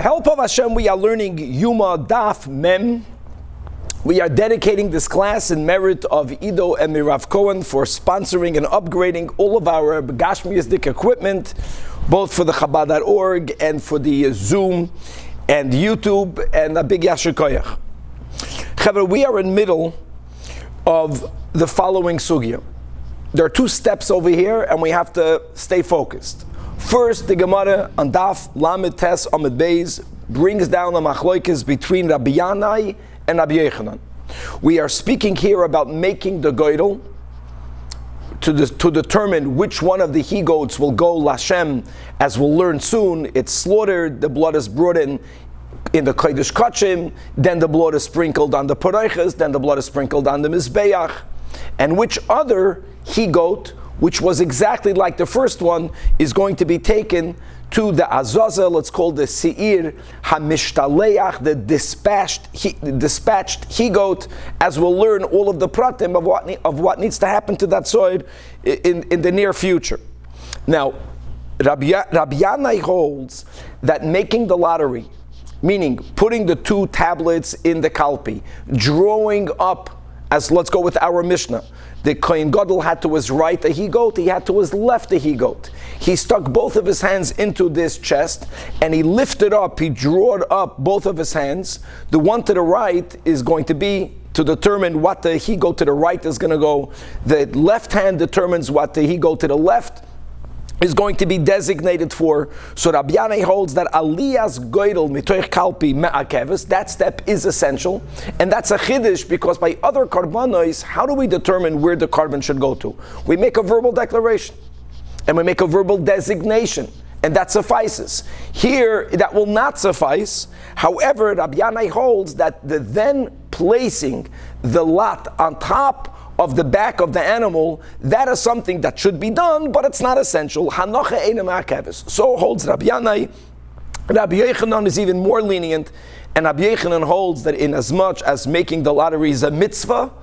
Help of Hashem, we are learning Yoma Daf Mem. We are dedicating this class in merit of Ido and Mirav Cohen for sponsoring and upgrading all of our Gashmiistic equipment, both for the Chabad.org and for the Zoom and YouTube, and a big Yasher Koyach. Chavre, we are in the middle of the following sugya. There are two steps over here, and we have to stay focused. First, the Gemara on Daf Lamed Tes Amud Beis brings down the machloikes between Rabbi Yanai and Rabbi Yochanan. We are speaking here about making the goydel to determine which one of the he-goats will go Lashem. As we'll learn soon, it's slaughtered, the blood is brought in the Kodesh Kachim, then the blood is sprinkled on the Paraychas, then the blood is sprinkled on the Mizbeach, and which other he-goat, which was exactly like the first one, is going to be taken to the Azazel. It's called the Seir HaMishtaleach, the dispatched he-goat, as we'll learn all of the pratim of what needs to happen to that soil in the near future. Now, Rabbi Yanai holds that making the lottery, meaning putting the two tablets in the kalpi, drawing up, as let's go with our Mishnah, the Kohen Gadol had to his right a he-goat, he had to his left a he-goat. He stuck both of his hands into this chest, and he lifted up, he drawed up both of his hands. The one to the right is going to be to determine what the he-goat to the right is going to go. The left hand determines what the he-goat to the left is going to be designated for. So Rabbi Yanai holds that Aliyah's goydel mitoich kalpi me'akeves, that step is essential, and that's a chiddush because by other karbanos, how do we determine where the carbon should go to? We make a verbal declaration, and we make a verbal designation, and that suffices. Here, that will not suffice. However, Rabbi Yanai holds that the then placing the lot on top of the back of the animal, that is something that should be done, but it's not essential. Hanocha eina me'akeves. So holds Rabbi Yanai. Rabbi Yochanan is even more lenient, and Rabbi Yochanan holds that in as much as making the lottery is a mitzvah,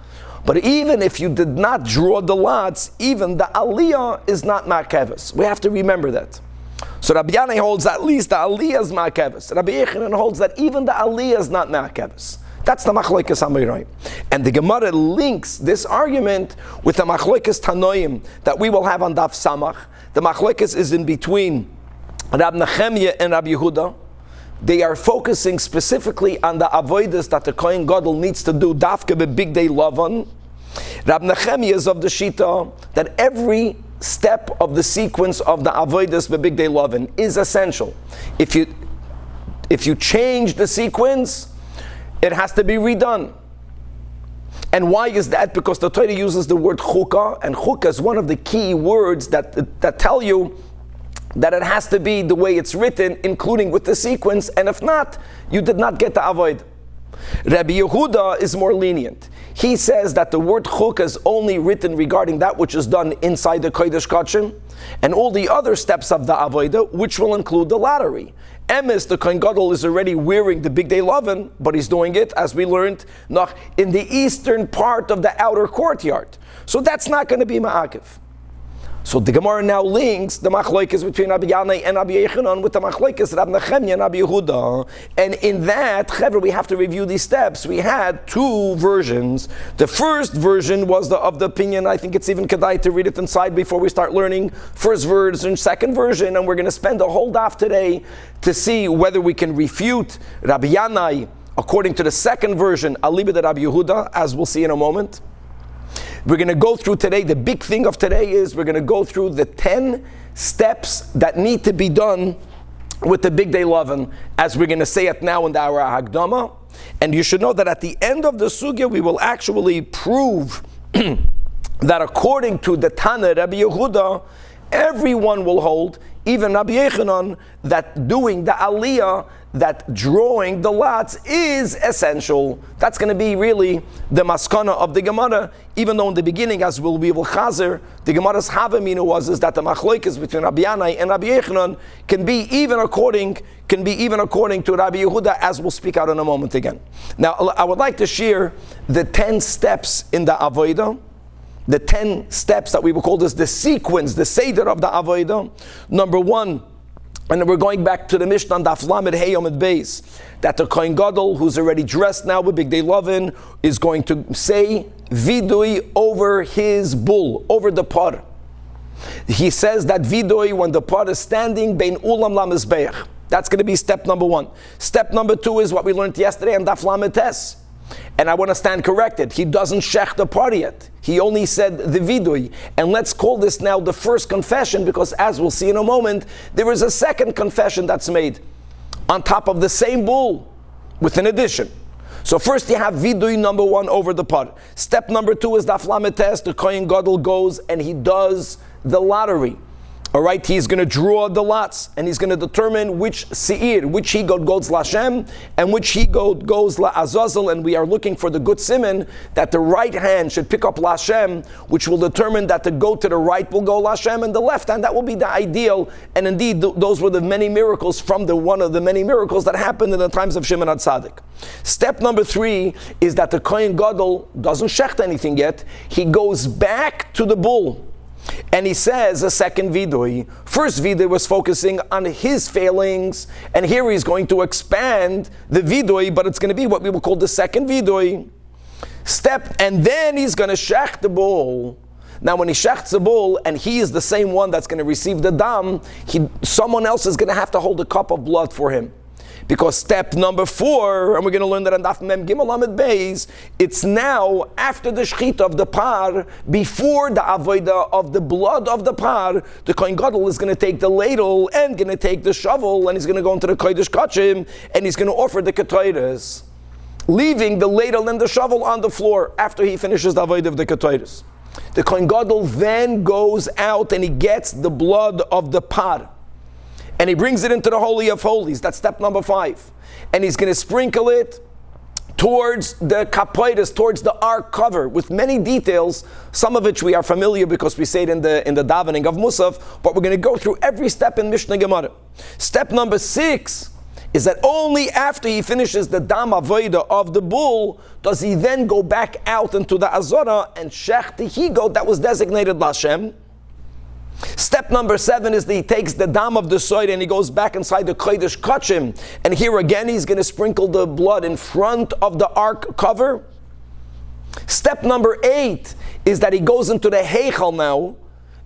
but even if you did not draw the lots, even the Aliyah is not me'akeves. We have to remember that. So Rabbi Yanai holds at least the Aliyah is me'akeves. Rabbi Yochanan holds that even the Aliyah is not me'akeves. That's the machlokes hamayraim. And the Gemara links this argument with the machlokes tanoim that we will have on Daf Samach. The machlokes is in between Rab Nechemia and Rab Yehuda. They are focusing specifically on the avodas that the Kohen Gadol needs to do dafke be big day lavan. Rab Nechemia is of the shita that every step of the sequence of the avodas be big day lavan is essential. If you change the sequence, it has to be redone. And why is that? Because the Torah uses the word chukah, and chukah is one of the key words that tell you that it has to be the way it's written, including with the sequence, and if not, you did not get the avoid. Rabbi Yehuda is more lenient. He says that the word chukah is only written regarding that which is done inside the Kodesh Kachim, and all the other steps of the avodah, which will include the lottery. Emes, the Kohen Gadol, is already wearing the big day lavan, but he's doing it, as we learned, in the eastern part of the outer courtyard. So that's not going to be ma'akev. So the Gemara now links the machlokes between Rabbi Yanai and Rabbi Yochanan with the machlokes Rabbi Nechemia and Rabbi Yehuda. And in that, Chevra, we have to review these steps. We had two versions. The first version was of the opinion, I think it's even kedai to read it inside before we start learning first version, second version, and we're going to spend a whole daf today to see whether we can refute Rabbi Yanai according to the second version, Aliyah de Rabbi Yehuda, as we'll see in a moment. We're going to go through today, the big thing of today is we're going to go through the 10 steps that need to be done with the big day lavan, as we're going to say it now in our Hagdama. And you should know that at the end of the sugya, we will actually prove that according to the Tana Rabbi Yehuda, everyone will hold, even Rabbi Yochanan, that doing the Aliyah, that drawing the lots is essential. That's going to be really the maskana of the Gemara, even though in the beginning, as we will chazer, the Gemara's havamina is that the machlokes between Rabbi Yanai and Rabbi Yochanan can be even according to Rabbi Yehuda, as we'll speak out in a moment again. Now, I would like to share the 10 steps in the avodah, the 10 steps that we will call this the sequence, the seder of the avodah. Number one, And then we're going back to the Mishnah on Daf Lamed Hey Yomid Beis, that the Kohen Gadol, who's already dressed now with Big Day Lovin, is going to say vidui over his bull, over the par. He says that vidui when the par is standing bein ulam lamizbeach. That's going to be step number 1. Step number 2 is what we learned yesterday on Daf Lamed Tes. And I want to stand corrected. He doesn't shech the par yet. He only said the vidui. And let's call this now the first confession, because as we'll see in a moment, there is a second confession that's made on top of the same bull with an addition. So first you have vidui number 1 over the par. Step number 2 is Daf Lamed Tes. The Kohen Gadol goes and he does the lottery. All right, he's going to draw the lots, and he's going to determine which seir, which he goes LaShem, and which he goes LaAzazel, and we are looking for the good siman that the right hand should pick up LaShem, which will determine that the goat to the right will go LaShem, and the left hand, that will be the ideal. And indeed, those were the many miracles from one of the many miracles that happened in the times of Shimon HaTzadik. Step number 3 is that the Kohen Gadol doesn't shecht anything yet. He goes back to the bull. And he says a second vidui. First vidui was focusing on his failings, and here he's going to expand the vidui, but it's going to be what we will call the second vidui. And then he's going to shech the bull. Now when he shechts the bull, and he is the same one that's going to receive the dam, someone else is going to have to hold a cup of blood for him. Because step number 4, and we're going to learn that on Daf Mem Gimel Lamed Beis, it's now after the shechita of the par, before the avodah of the blood of the par, the Kohen Gadol is going to take the ladle and going to take the shovel, and he's going to go into the Kodesh Kachim, and he's going to offer the ketoides, leaving the ladle and the shovel on the floor after he finishes the avodah of the ketoides. The Kohen Gadol then goes out and he gets the blood of the par, and he brings it into the Holy of Holies. That's step number 5. And he's going to sprinkle it towards the kapoides, towards the ark cover, with many details, some of which we are familiar because we say it in the davening of Musaf, but we're going to go through every step in Mishnah Gemara. Step number 6 is that only after he finishes the dam avodah of the bull does he then go back out into the azora and shech the he-goat that was designated Lashem. Step number 7 is that he takes the dam of the soid and he goes back inside the Kodesh Kachim, and here again he's going to sprinkle the blood in front of the ark cover. Step number 8 is that he goes into the Heichal now,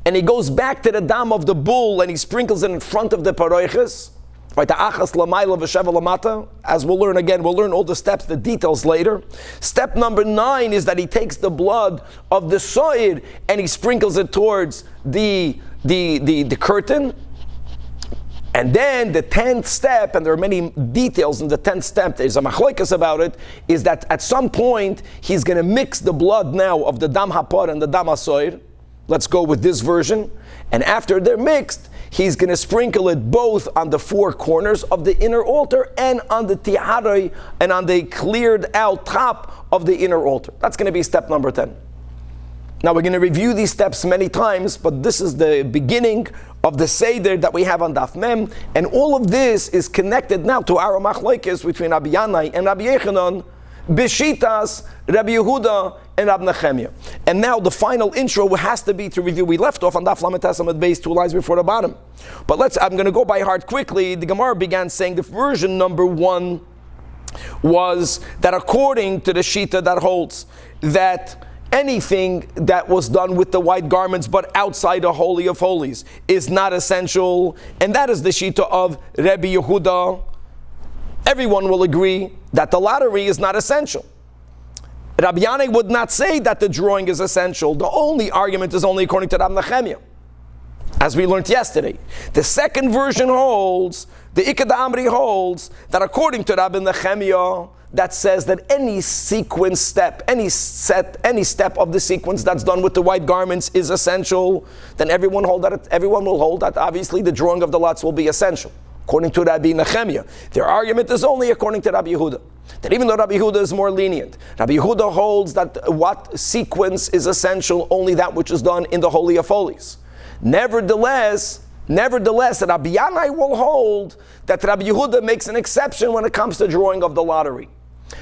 and he goes back to the dam of the bull and he sprinkles it in front of the paroiches. Right, the achas lamayla v'sheva lamata. As we'll learn again, we'll learn all the steps, the details later. Step number 9 is that he takes the blood of the soid and he sprinkles it towards the curtain. And then the 10th step, and there are many details in the 10th step, there's a machlokas about it, is that at some point he's going to mix the blood now of the dam hapar and the dam hasoid. Let's go with this version. And after they're mixed, he's going to sprinkle it both on the 4 corners of the inner altar and on the tiharoi and on the cleared out top of the inner altar. That's going to be step number 10. Now we're going to review these steps many times, but this is the beginning of the Seder that we have on Daf Mem, and all of this is connected now to our machlokes between Rabbi Yanai and Rabbi Yechanan, Bishitas, Rabbi Yehuda, and Rabbi Nechemia. And now the final intro has to be to review. We left off on Daf Lamed Tes Amud Beis 2 lines before the bottom. But I'm going to go by heart quickly. The Gemara began saying the version number 1 was that according to the Shita that holds that anything that was done with the white garments but outside the Holy of Holies is not essential, and that is the Shita of Rabbi Yehuda. Everyone will agree that the lottery is not essential. Rabbi Yanai would not say that the drawing is essential. The only argument is only according to Rabbi Nechemia, as we learned yesterday. The second version holds, the Ikad Amri holds, that according to Rabbi Nechemia, that says that any sequence step, any step of the sequence that's done with the white garments is essential, then everyone will hold that obviously the drawing of the lots will be essential. According to Rabbi Nechemia, their argument is only according to Rabbi Yehuda. That even though Rabbi Yehuda is more lenient, Rabbi Yehuda holds that what sequence is essential, only that which is done in the Holy of Holies. Nevertheless, Rabbi Yanai will hold that Rabbi Yehuda makes an exception when it comes to drawing of the lottery.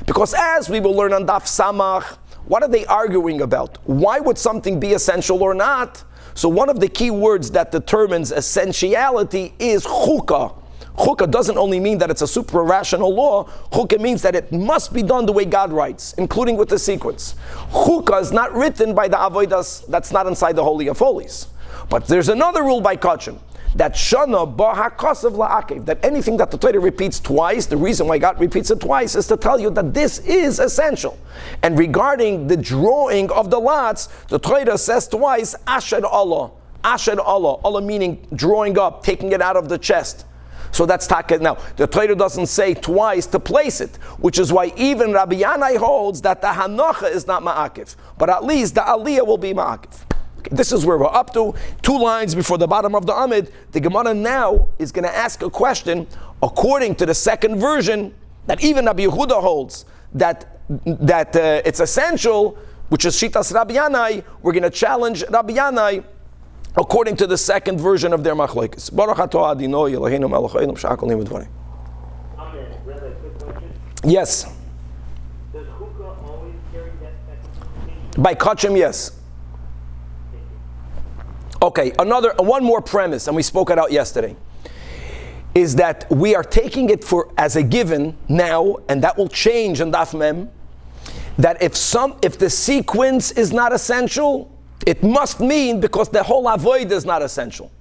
Because as we will learn on Daf Samach, what are they arguing about? Why would something be essential or not? So one of the key words that determines essentiality is chukah. Chukah doesn't only mean that it's a supra-rational law. Chukah means that it must be done the way God writes, including with the sequence. Chukah is not written by the avodas that's not inside the Holy of Holies. But there's another rule by Kachim, that shana ba'hakasav la'akev, that anything that the Torah repeats twice, the reason why God repeats it twice is to tell you that this is essential. And regarding the drawing of the lots, the Torah says twice, asher Allah. Asher Allah. Allah meaning drawing up, taking it out of the chest. So that's taka. Now, the Torah doesn't say twice to place it, which is why even Rabbi Yanai holds that the hanocha is not ma'akiv, but at least the aliyah will be ma'akiv. Okay, this is where we're up to. 2 lines before the bottom of the Amid. The Gemara now is going to ask a question according to the second version that even Rabbi Yehuda holds that it's essential, which is Shitas Rabbi Yanai. We're going to challenge Rabbi Yanai according to the second version of their machlokes. Baruch atah Adonai Eloheinu melech haolam she'akol nihei b'dvarim. Yes. Does chukah always carry that second? By Kachim, yes. Okay, one more premise, and we spoke it out yesterday, is that we are taking it as a given now, and that will change in Daf Mem, that if the sequence is not essential, it must mean because the whole avoid is not essential.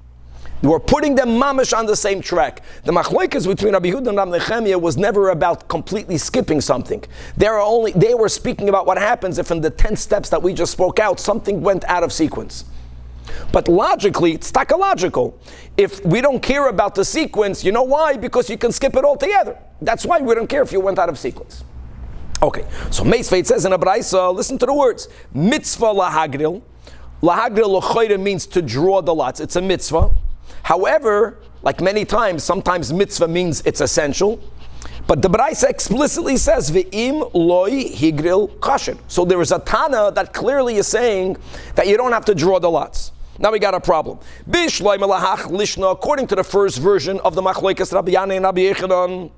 We're putting them mamish on the same track. The machlokes between Rabbi Yehuda and Rabbi Nechemia was never about completely skipping something. They were speaking about what happens if in the 10 steps that we just spoke out, something went out of sequence. But logically, it's tautological. If we don't care about the sequence, you know why? Because you can skip it altogether. That's why we don't care if you went out of sequence. Okay, so Meisveit says in a Braisa, listen to the words, mitzvah lahagril. Lahagril l'choyre means to draw the lots. It's a mitzvah. However, like many times, sometimes mitzvah means it's essential. But the Braisa explicitly says, Ve'im loy higril kasher. So there is a Tana that clearly is saying that you don't have to draw the lots. Now we got a problem. Bishloi melahach lishna, according to the first version of the machlokes Rabbi Yanai and Rabbi Yechanan,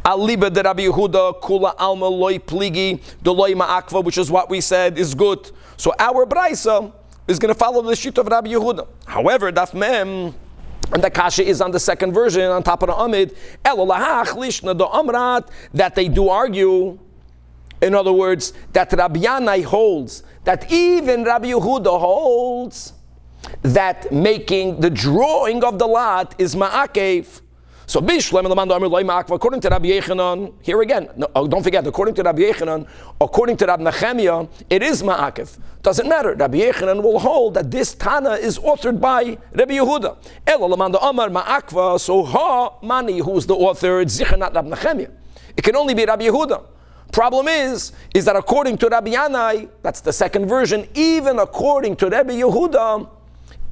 Aliba de Rabbi Yehuda, Kula Alma Loi Pligi, the Loi Ma'akva, which is what we said is good. So our Braisa is going to follow the sheet of Rabbi Yehuda. However, Daf Mem, and the kasha is on the second version, on top of the Amid, Elolahach Lishna, the Amrat, that they do argue. In other words, that Rabbi Yanai holds, that even Rabbi Yehuda holds, that making the drawing of the lot is ma'akev. So according to Rabbi Yechanan, here again, don't forget, according to Rabbi Yechanan, according to Rabbi Nechemia, it is ma'akev. Doesn't matter. Rabbi Yechanan will hold that this Tana is authored by Rabbi Yehuda. So ha mani, who's the author, it's zicher not Rabbi Nechemia. It can only be Rabbi Yehuda. Problem is that according to Rabbi Yanai, that's the second version, even according to Rabbi Yehuda,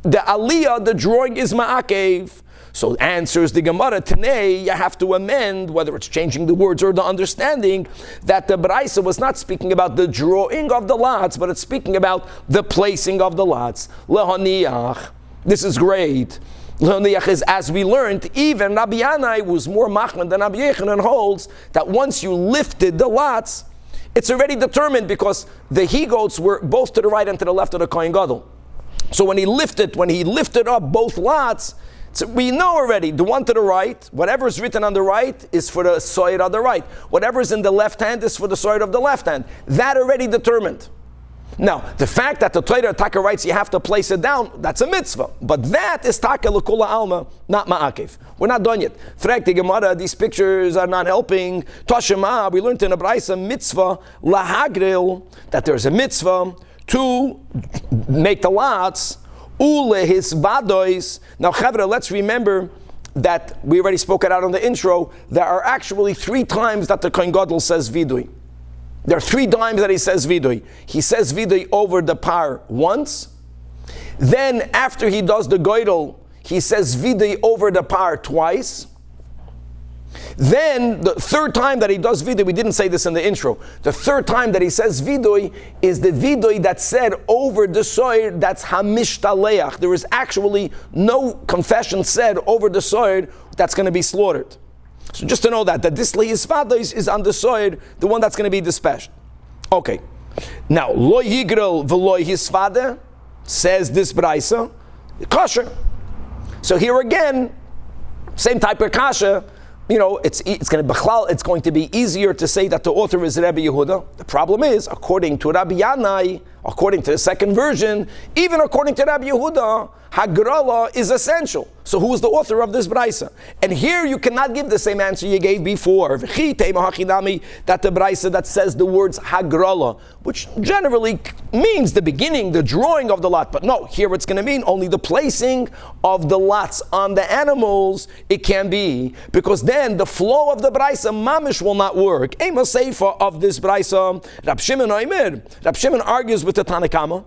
the Aliyah, the drawing is ma'akev. So answers the Gemara, today you have to amend, whether it's changing the words or the understanding, that the Braisa was not speaking about the drawing of the lots, but it's speaking about the placing of the lots. Lehaniach. This is great. Lehaniach is, as we learned, even Rabbi Yanai was more machman than Rabbi Yechanan holds that once you lifted the lots, it's already determined because the he-goats were both to the right and to the left of the Kohen Gadol. So when he lifted up both lots, so we know already, the one to the right, whatever is written on the right is for the soid on the right. Whatever is in the left hand is for the soid of the left hand. That already determined. Now, the fact that the Torah Taka writes you have to place it down, that's a mitzvah. But that is Taka l'kula alma, not ma'akev. We're not done yet. Frek the Gemara, these pictures are not helping. Toshima, we learned in a Braisa mitzvah lahagril, that there's a mitzvah to make the lots. Ule his vadois. Now, Chavra, let's remember that we already spoke it out on the intro. There are actually 3 times that the Kohen Gadol says vidui. There are 3 times that he says vidui. He says vidui over the par once. Then, after he does the Gadol, he says vidui over the par twice. Then, the 3rd time that he does vidui, we didn't say this in the intro, the 3rd time that he says vidui is the vidui that's said over the soir, that's hamishtaleach. There is actually no confession said over the soir that's going to be slaughtered. So just to know that this le'isvadois is on the soir, the one that's going to be dispatched. Okay. Now, lo yigrel v'lo hisvade, says this braisa, kosher. So here again, same type of kasha. It's going to be easier to say that the author is Rabbi Yehuda. The problem is, according to Rabbi Yanai, according to the second version, even according to Rabbi Yehuda, Hagrala is essential. So who is the author of this braisa? And here you cannot give the same answer you gave before. That the braisa that says the words Hagrala, which generally means the beginning, the drawing of the lot. But no, here it's going to mean only the placing of the lots on the animals. It can be, because then the flow of the braisa mamish will not work. Ema seifa of this braisa, Rab Shimon argues with the Tanach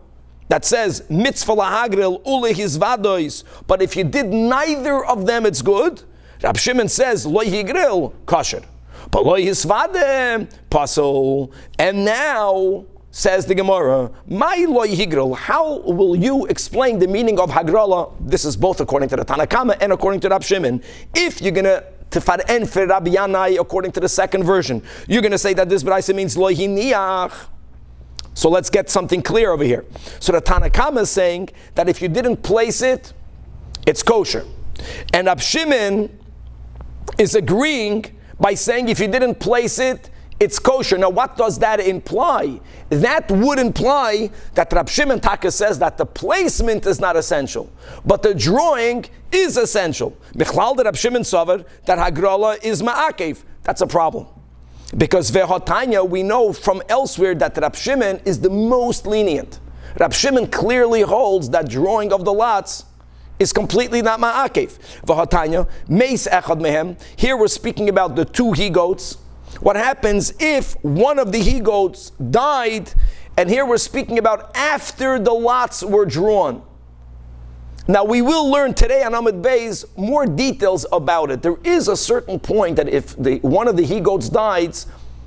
that says mitzvah lahagril ule hizvadois, but if you did neither of them, it's good. Rab Shimon says lo higril kosher, but lo hizvade pasul. And now says the Gemara, my lo higril. How will you explain the meaning of hagrala? This is both according to the Tanach and according to Rab Shimon. If you're gonna tefaren for Rabbi Yanai according to the second version, you're gonna say that this braisa means lo hiniach. So let's get something clear over here. So the Tanach is saying that if you didn't place it, it's kosher. And Rab Shimon is agreeing by saying if you didn't place it, it's kosher. Now what does that imply? That would imply that Rab Shimon Taka says that the placement is not essential, but the drawing is essential. Michlal the Rab Shimon Sover that Hagrala is ma'akev. That's a problem. Because Vehotanya, we know from elsewhere that Rab Shimon is the most lenient. Rab Shimon clearly holds that drawing of the lots is completely not ma'akev. Vehotanya, meis echad mehem. Here we're speaking about the two he-goats. What happens if one of the he-goats died, and here we're speaking about after the lots were drawn. Now we will learn today on Amud Beis more details about it. There is a certain point that if one of the he-goats died,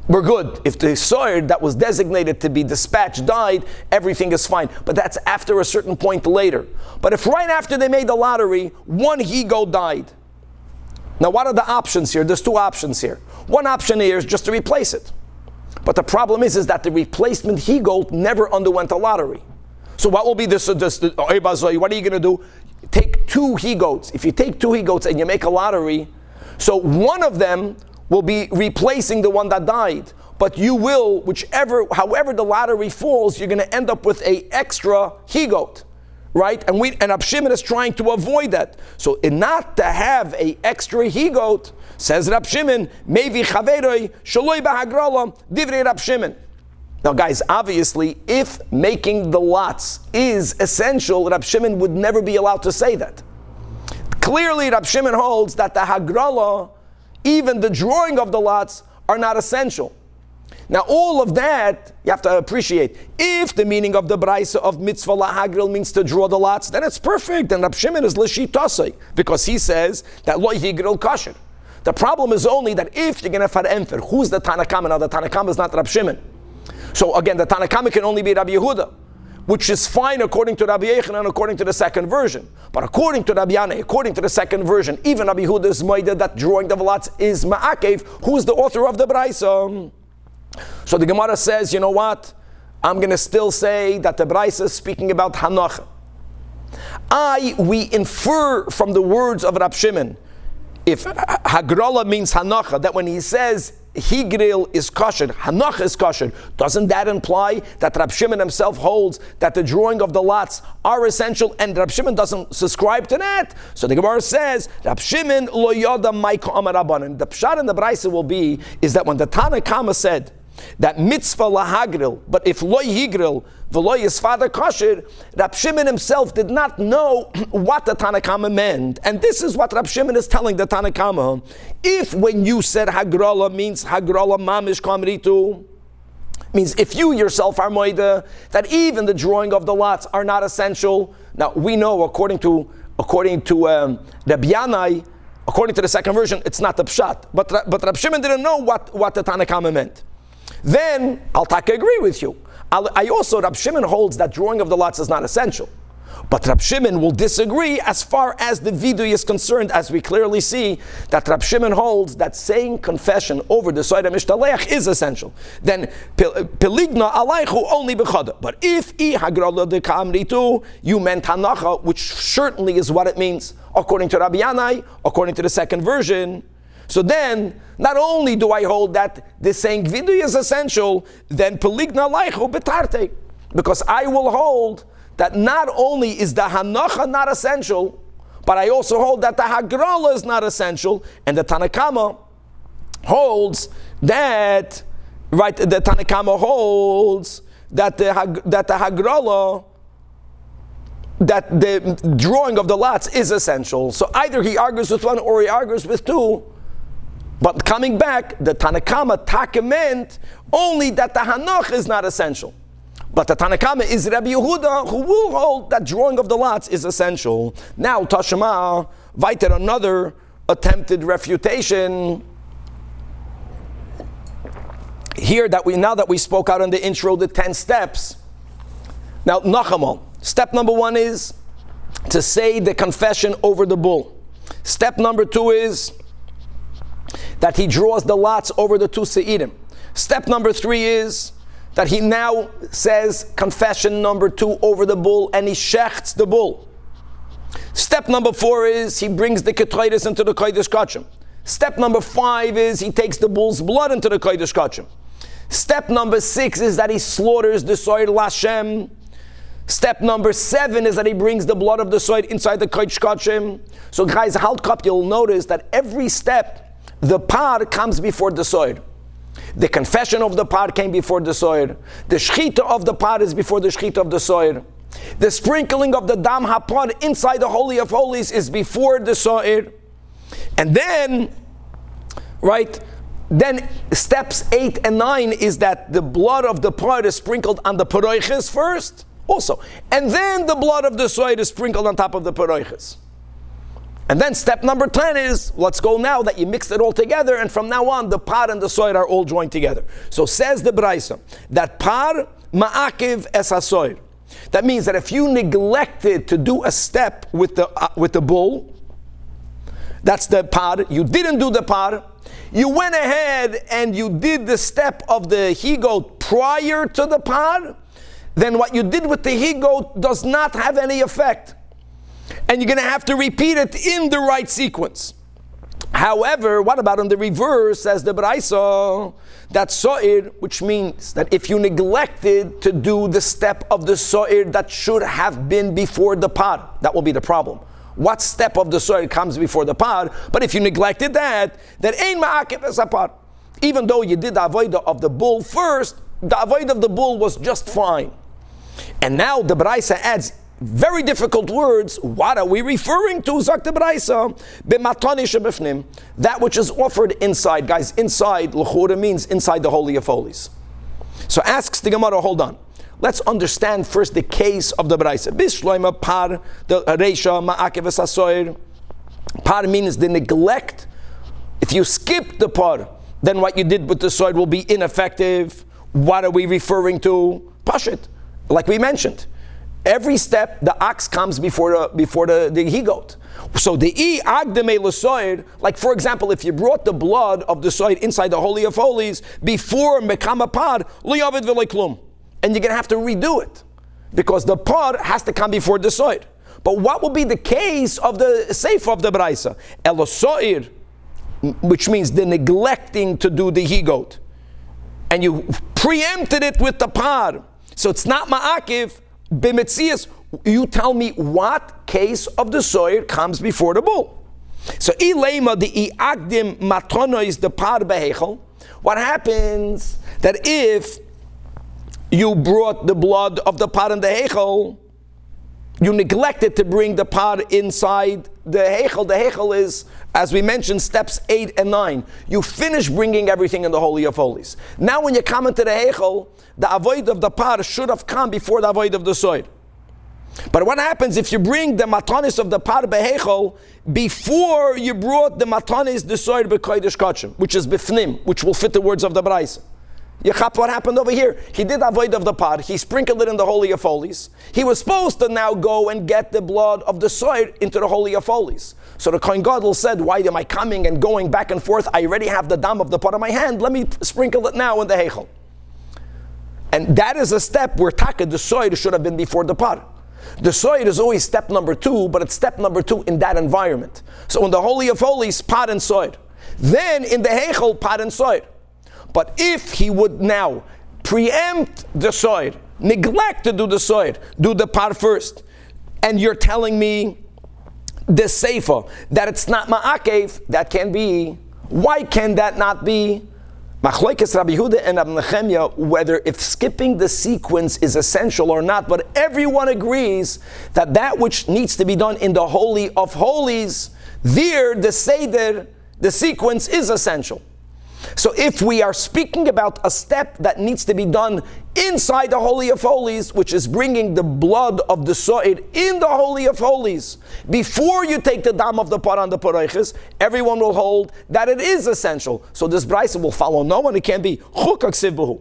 we're good. If the shiur that was designated to be dispatched died, everything is fine. But that's after a certain point later. But if right after they made the lottery, one he-goat died. Now what are the options here? There's two options here. One option here is just to replace it. But the problem is that the replacement he-goat never underwent a lottery. So what will be this? What are you going to do? Take two he-goats. If you take two he-goats and you make a lottery, so one of them will be replacing the one that died. But you will, however the lottery falls, you're going to end up with an extra he-goat. Right? And Rab Shimon is trying to avoid that. So not to have an extra he-goat, says Rab Shimon, Mevi chaveroi, shaloi b'hagrala, divrei Rab Shimon. Now guys, obviously, if making the lots is essential, Rab Shimon would never be allowed to say that. Clearly, Rab Shimon holds that the hagrala, even the drawing of the lots, are not essential. Now all of that, you have to appreciate. If the meaning of the braisa of mitzvah lahagril means to draw the lots, then it's perfect. And Rab Shimon is l'shitasei, because he says that lo higril kosher. The problem is only that if you're going to farenfer, who's the Tanach? Now the Tanach is not Rab Shimon. So again, the Tanach can only be Rabbi Yehuda, which is fine according to Rabbi Yochanan, according to the second version. But according to Rabbi Yanai, according to the second version, even Rabbi Yehuda is moida that drawing the lots is ma'akev. Who's the author of the braisa? So the Gemara says, you know what? I'm going to still say that the braisa is speaking about Hanach. We infer from the words of Rab Shimon, if Hagrala means Hanacha, that when he says Higril is kosher, Hanach is kosher, doesn't that imply that Rab Shimon himself holds that the drawing of the lots are essential, and Rab Shimon doesn't subscribe to that? So the Gemara says, Rab Shimon lo yoda maiko amar rabbanan. The pshat in the braisa will be, is that when the Tanach said that mitzvah lahagril, but if lo yigril, v'lo yisfada kosher, Rab Shimon himself did not know what the Tanach meant. And this is what Rab Shimon is telling the Tanach. If when you said hagrala means hagrala mamish kamritu, means if you yourself are moida, that even the drawing of the lots are not essential. Now we know according to Rabbi Yanai, according to the second version, it's not the pshat. But Rab Shimon didn't know what the Tanach meant. Then I'll agree with you. I also, Rab Shimon holds that drawing of the lots is not essential. But Rab Shimon will disagree as far as the vidui is concerned, as we clearly see that Rab Shimon holds that saying confession over the side of mishtaleach is essential. Then peligna alaychu only b'chada. But if I hagrala de ka'amritu, you meant hanacha, which certainly is what it means according to Rabbi Yanai, according to the second version. So then, not only do I hold that the saying vidui is essential, then peligna alaychu betarte, because I will hold that not only is the hanacha not essential, but I also hold that the hagrala is not essential, and the Tanakama holds that, right? The Tanakama holds that the hagrala, that the drawing of the lots is essential. So either he argues with one or he argues with two. But coming back, the Tanakama taka meant only that the hanach is not essential. But the Tanakama is Rabbi Yehuda, who will hold that drawing of the lots is essential. Now, Tashema, weiter another attempted refutation. Here, now that we spoke out in the intro, the 10 steps. Now, Nachamal, step number 1 is to say the confession over the bull. Step number 2 is that he draws the lots over the 2 se'irim. Step number 3 is that he now says confession number 2 over the bull, and he shechts the bull. Step number 4 is he brings the ketreides into the kodesh kachim. Step number 5 is he takes the bull's blood into the kodesh kachim. Step number 6 is that he slaughters the soid lashem. Step number 7 is that he brings the blood of the soid inside the kodesh kachim. So guys, halt cup, you'll notice that every step the par comes before the soid. The confession of the par came before the soir. The shchita of the par is before the shchita of the soir. The sprinkling of the dam hapar inside the Holy of Holies is before the soir. And then, right, then steps 8 and 9 is that the blood of the par is sprinkled on the paroiches first, also. And then the blood of the soir is sprinkled on top of the paroiches. And then step number 10 is, let's go now that you mixed it all together, and from now on, the par and the soir are all joined together. So says the Braisa, that par ma'akiv es hasoir. That means that if you neglected to do a step with the bull, that's the par, you didn't do the par, you went ahead and you did the step of the he-goat prior to the par, then what you did with the he-goat does not have any effect. And you're going to have to repeat it in the right sequence. However, what about in the reverse, says the Braisa, that so'ir, which means that if you neglected to do the step of the so'ir that should have been before the par, that will be the problem. What step of the so'ir comes before the par? But if you neglected that, then ein ma'akev es hapar. Even though you did the avodah of the bull first, the avodah of the bull was just fine. And now the Braisa adds very difficult words. What are we referring to? Zak the Braisa, b'matani shebifnim, that which is offered inside. Guys, inside, l'chura means inside the Holy of Holies. So asks the Gemara, hold on. Let's understand first the case of the Braisa. Bishloima par, the reisha, ma'akev es hasoir. Par means the neglect. If you skip the par, then what you did with the soil will be ineffective. What are we referring to? Pashit, like we mentioned. Every step, the ox comes before the he-goat. So the agdeme l'soir, like for example, if you brought the blood of the soid inside the Holy of Holies before mekama par, liyavid v'leiklum, and you're going to have to redo it because the par has to come before the soid. But what will be the case of the seif of the Braisa? Elosoir, which means the neglecting to do the he-goat, and you preempted it with the par, so it's not ma'akiv. B'metzias, you tell me what case of the soir comes before the bull. So ilema the iagdim matono is the par behechel. What happens that if you brought the blood of the par and the hechel, you neglected to bring the par inside the hechel. The hechel is, as we mentioned, steps 8 and 9. You finish bringing everything in the Holy of Holies. Now when you come into the hechel, the avoid of the par should have come before the avoid of the soid. But what happens if you bring the matanis of the par behechel before you brought the matanis the soid bekodesh kachim, which is bifnim, which will fit the words of the Braisa? What happened over here? He did avoid of the pot. He sprinkled it in the Holy of Holies. He was supposed to now go and get the blood of the soid into the Holy of Holies. So the Kohen Gadol said, why am I coming and going back and forth? I already have the dam of the pot in my hand. Let me sprinkle it now in the Heichel. And that is a step where taka, the soid, should have been before the pot. The soid is always step number 2, but it's step number 2 in that environment. So in the Holy of Holies, pot and soid. Then in the Heichel, pot and soid. But if he would now preempt the soid, neglect to do the soid, do the pot first, and you're telling me the seifa that it's not ma'akev, that can be. Why can that not be? Machlokes Rabbi Yehuda and Rabbi Nechemia, whether if skipping the sequence is essential or not, but everyone agrees that that which needs to be done in the Holy of Holies, there the seder, the sequence is essential. So if we are speaking about a step that needs to be done inside the Holy of Holies, which is bringing the blood of the soid in the Holy of Holies, before you take the dam of the pot on the paroiches, everyone will hold that it is essential. So this brisa will follow no one. It can't be chukak sivbuhu.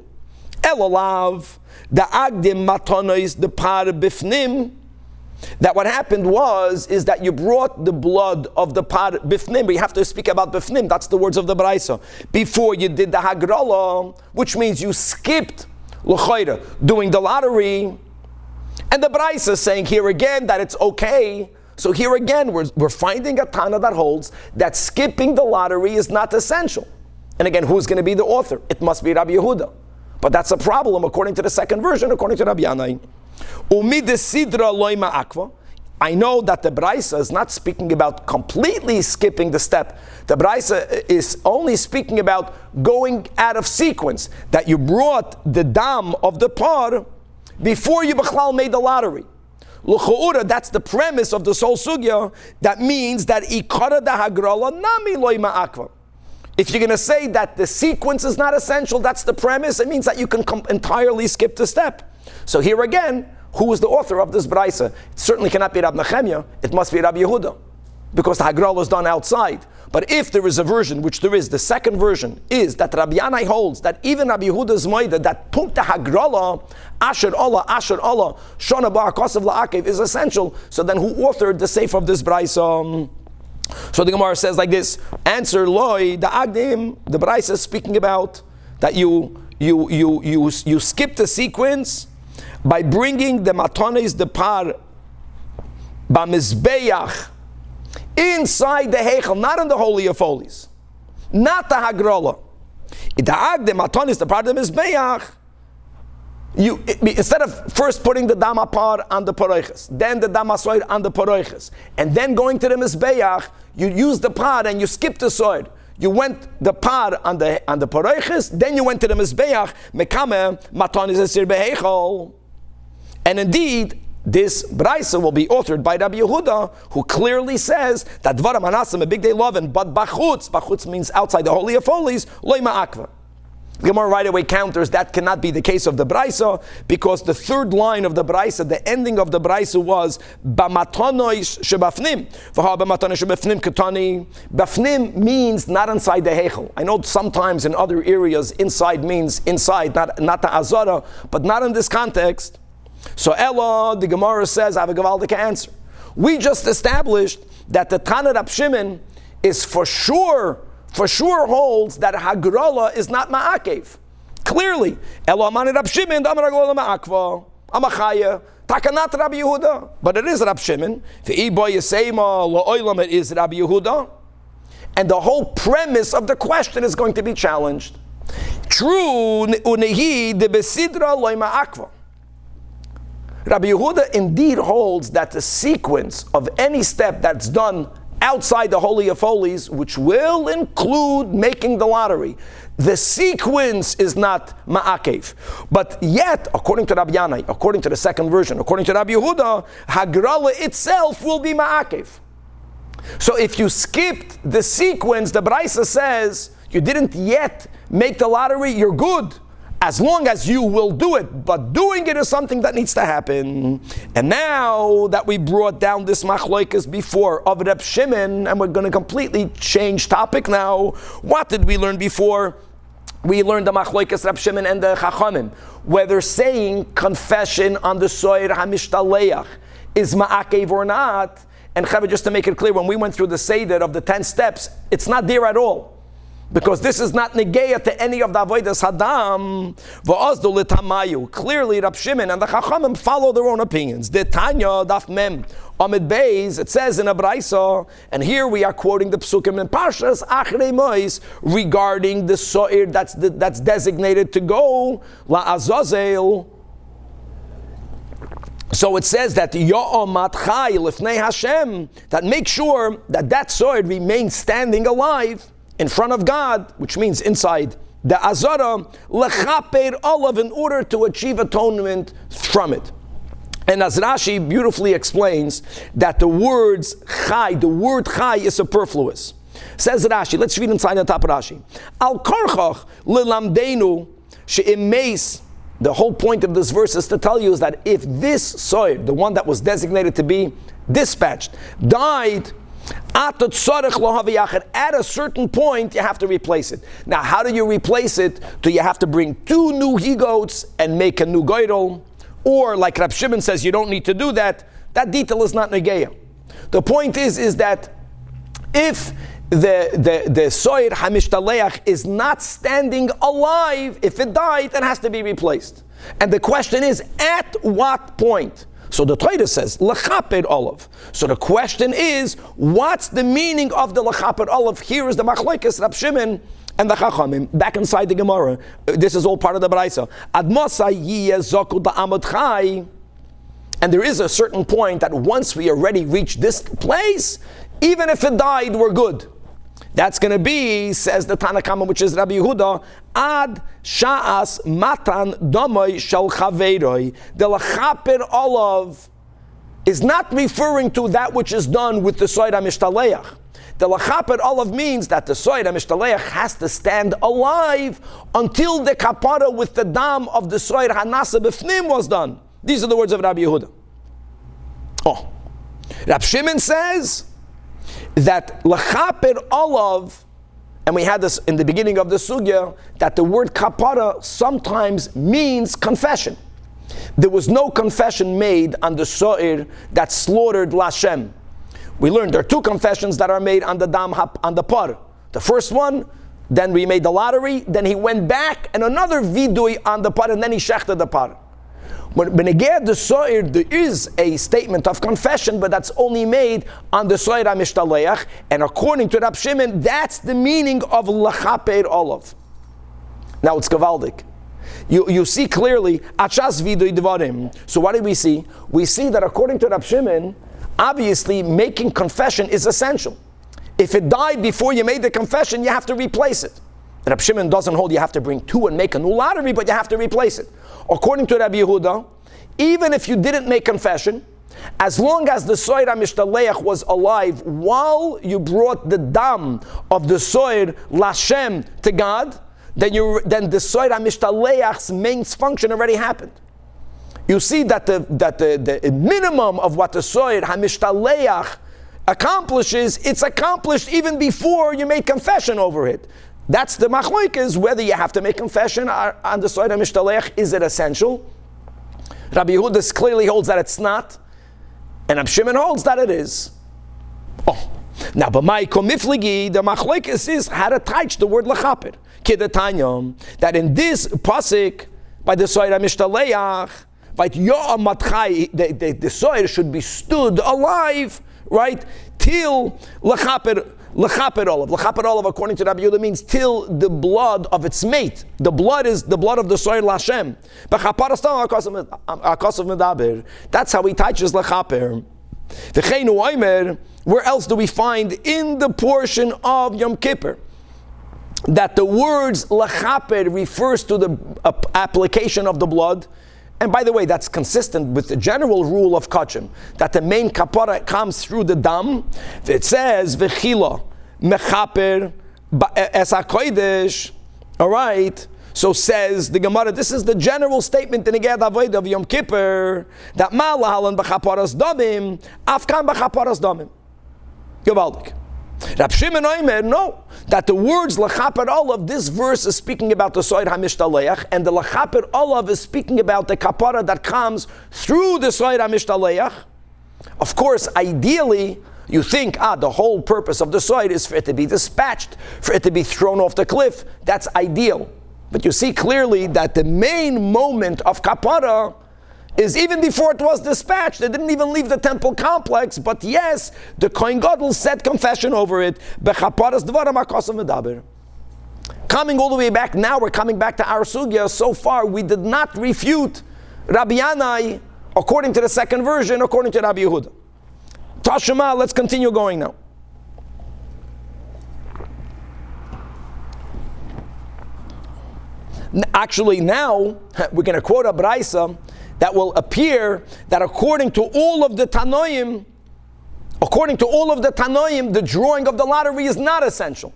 Elolav, the agdim matonois, the par bifnim. That what happened is that you brought the blood of the par bifnim. We have to speak about bifnim. That's the words of the brisa. Before you did the hagrala, which means you skipped l'chayra, doing the lottery. And the brisa is saying here again that it's okay. So here again, we're finding a Tana that holds that skipping the lottery is not essential. And again, who's going to be the author? It must be Rabbi Yehuda. But that's a problem according to the second version, according to Rabbi Yanai. I know that the Braisa is not speaking about completely skipping the step. The Braisa is only speaking about going out of sequence, that you brought the dam of the par before you b'chlal made the lottery. L'chu'ura, that's the premise of this whole sugya. That means that ikara da hagrala nami loy ma'akva. If you're going to say that the sequence is not essential, that's the premise. It means that you can entirely skip the step. So here again, who is the author of this braisa? It certainly cannot be Rabbi Nechemia. It must be Rabbi Yehuda, because the Hagral is done outside. But if there is a version, which there is, the second version is that Rabbi Yanai holds that even Rabbi Yehuda's moida, that punkt Hagrala, Asher Allah, Shona Bar Kosev La'akev is essential. So then who authored the sefer of this braisa? So the Gemara says like this: answer loy the agdim. The braisa is speaking about that you skip the sequence by bringing the matones, the par, b'mizbeach, inside the heichel, not in the Holy of Holies, not the hagrala. The agdim matones, the par, the mizbeach. Instead of first putting the dama par on the paroiches, then the dama soid on the paroiches, and then going to the mizbeach, you use the par and you skip the soid. You went the par on the paroiches, then you went to the mizbeach. Mekame matan is esir beheichol. And indeed, this braisa will be authored by Rabbi Yehuda, who clearly says that dvaram anasim a big day lovin, but bachutz means outside the Holy of Holies, loy ma'akva. The Gemara right away counters that cannot be the case of the Braisa, because the third line of the Braisa, the ending of the Braisa was B'matanois shebafnim. V'ha b'matanois shebafnim katani. Bafnim means not inside the Heichel. I know sometimes in other areas inside means inside, not the Azara, but not in this context. So Ella, the Gemara says, I have a Gavaldic answer. We just established that the Tanach Rab Shimon is for sure holds that Hagrala is not Ma'akev. Clearly. Elamani Rab Shimon, Damar Ma'akva, Amachaya, Takanat Rabbi Yehuda. But it is Rab Shimon. Ve'iboy Yisema, La'olam, it is Rabbi Yehuda. And the whole premise of the question is going to be challenged. True, Unehi, de Besidra, Loy Ma'akva. Rabbi Yehuda indeed holds that the sequence of any step that's done outside the Holy of Holies, which will include making the lottery, the sequence is not ma'akev. But yet, according to Rabbi Yanai, according to the second version, according to Rabbi Yehuda, Hagrala itself will be ma'akev. So if you skipped the sequence, the Braisa says, you didn't yet make the lottery, you're good, as long as you will do it. But doing it is something that needs to happen. And now that we brought down this machloikas before of Reb Shimon, and we're going to completely change topic now. What did we learn before? we learned the Machloikas Rab Shimon and the Chachamim, whether saying confession on the Soir HaMishtaleach is Ma'akev or not. And Chavah, just to make it clear, when we went through the Seder of the 10 steps, it's not there at all. Because this is not negeya to any of the avodas hadam. V'azdu l'tamayu. Clearly, Rab Shimon and the Chachamim follow their own opinions. The Tanya Daf Mem Amid Beis. It says in a Braisa, and here we are quoting the Psukim in Parshas Achrei Mois regarding the soir that's designated to go la Azazel. So it says that Yoma Chai Lifnei Hashem, that make sure that soir remains standing alive in front of God, which means inside the Azara, lechaper olav, in order to achieve atonement from it. And as Rashi beautifully explains, that the word chai is superfluous. Says Rashi, let's read inside the top of Rashi. Al karchach lelamdeinu she'imeis. The whole point of this verse is to tell you is that if this soir, the one that was designated to be dispatched, died, at a certain point, you have to replace it. Now, how do you replace it? Do you have to bring 2 new he-goats and make a new goydel? Or, like Rab Shimon says, you don't need to do that. That detail is not negeya. The point is that if the soir hamishtalech is not standing alive, if it died, it has to be replaced. And the question is, at what point? So the Torah says, lechaper olav. So the question is, what's the meaning of the lechaper olav? Here is the machlokes Rab Shimon and the Chachamim, back inside the Gemara. This is all part of the Braisa. Ad mosai yiyeh zoku da'amod chai. And there is a certain point that once we already reach this place, even if it died, we're good. That's going to be, says the Tanach, which is Rabbi Yehuda, ad sha'as matan domoy shel chaveroi. The lechaper olav is not referring to that which is done with the soir hamishtalech. The lechaper olav means that the soir hamishtalech has to stand alive until the kapara with the dam of the soir hanasa b'fnim was done. These are the words of Rabbi Yehuda. Oh, Rab Shimon says that lechaper olav, and we had this in the beginning of the sugya, that the word kapara sometimes means confession. There was no confession made on the soir that slaughtered Lashem. We learned there are 2 confessions that are made on the dam on the par. The first one, then we made the lottery, then he went back and another vidui on the par, and then he shechted the par. When again the soir, there is a statement of confession, but that's only made on the soir hamishtalech, and according to Rab Shimon, that's the meaning of lechaper olav. Now it's gavaldik. You see clearly achas vidui dvarim. So what do we see? We see that according to Rab Shimon, obviously making confession is essential. If it died before you made the confession, you have to replace it. Rab Shimon doesn't hold you have to bring 2 and make a new lottery, but you have to replace it. According to Rabbi Yehuda, even if you didn't make confession, as long as the soir hamishtalech was alive while you brought the dam of the soir Lashem to God, then the soir hamishtalech's main function already happened. You see that the minimum of what the soir hamishtalech accomplishes, it's accomplished even before you made confession over it. That's the machlokes, whether you have to make confession on the soir hamishtalech. Is it essential? Rabbi Yehuda clearly holds that it's not, and Rab Shimon holds that it is. Oh, now, but my komifligi, the machlokes is how to touch the word lechaper. Kidatanyom, that in this pasuk by the soir hamishtalech, right, Yoma Chai, the soir should be stood alive, right, till lechaper. Lechaper olav. Lechaper olav, according to Rabbi Yehuda, means till the blood of its mate. The blood is the blood of the soir Lashem. That's how he teaches lechaper. Where else do we find in the portion of Yom Kippur that the words lechaper refers to the application of the blood? And by the way, that's consistent with the general rule of kachim, that the main kapara comes through the dam. It says, v'chila mechaper es hakodesh. All right. So says the Gemara, this is the general statement in the Ged Avodah of Yom Kippur, that malahalan b'chaparas damim, afkan b'chaparas damim. Gewaldig. Rab Shimon Omer, no, that the words L'chaper Olav, this verse is speaking about the Soid HaMishtaleach, and the L'chaper Olav is speaking about the kapara that comes through the Soid HaMishtaleach. Of course, ideally, you think, the whole purpose of the Soid is for it to be dispatched, for it to be thrown off the cliff. That's ideal. But you see clearly that the main moment of kapara is even before it was dispatched. They didn't even leave the temple complex, but yes, the Kohen Gadol said confession over it. Coming all the way back, now we're coming back to our sugya. So far, we did not refute Rabbi Yanai according to the second version, according to Rabbi Yehuda. Tashema, let's continue going now. Actually, now we're going to quote a braisa that will appear that according to all of the Tanoim, the drawing of the lottery is not essential.